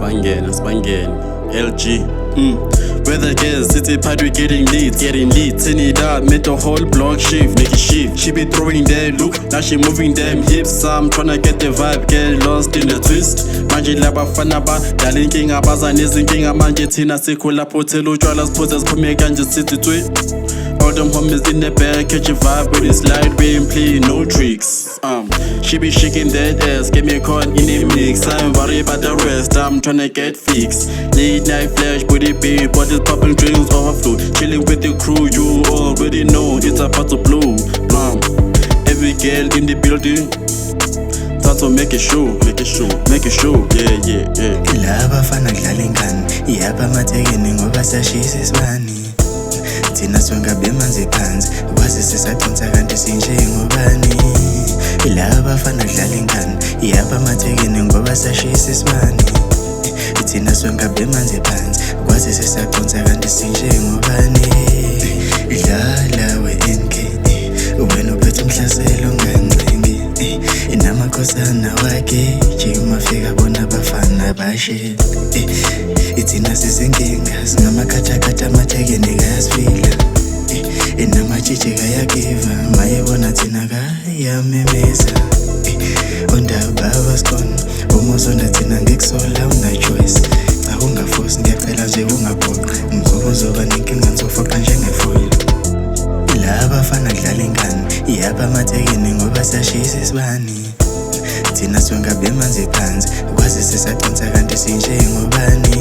Sibangene, LG. Where the girls city part, we getting leads. Turn it up, made the whole block shift, make it shift. She be throwing that look, now she moving them hips. I'm tryna get the vibe, get lost in the twist. Manje labafana ba, dala inkinga baza nezinkinga manje thina sikhula phothela utshwala siphuze siphume kanje sithi twi. All them homies in the back, catch a vibe with this light beam, play no tricks. She be shaking that ass, get me caught in a mix. I ain't worried about the rest, I'm tryna get fixed. Late night flash, booty big, bottles popping, drinks overflow. Chilling with the crew, you already know it's about to blow. Every girl in the building, start to make it show, yeah. Laba fana kudlala ingane, yaba matekeni ngoba sashisa isibani. Thina sonke bemanzi phansi, kwazi sisaqonsa kanti sinjengobani. Laba fana kudlala ingane, yaba matekeni ngoba sashisa isibani. Thina sonke bemanzi phansi, kwazi sisaqonsa kanti sinjengobani. Dlala we-NK, wena uphethe umhlaselo ungancengi. Namakhosana wakhe, jima fika bona bafana bashe. Ithina sizinkinga, singamakhathakhatha amathekeni kayasifila. Namatshitshi kayagiva, mayebona thina kayamemeza. Undaba basikhona, umuzonda thina ngikusola una-choice. Cha ungaforce, ngiyacela nje ungaphoqi. Ngoba uzoba nenkinga nizofoqa njengefoil. Laba fana kudlala ingane, yaba amathekeni ngoba sashisa isibani. Thina sonke bemanzi phansi, kwazi sisaqonsa kanti sinjengobani.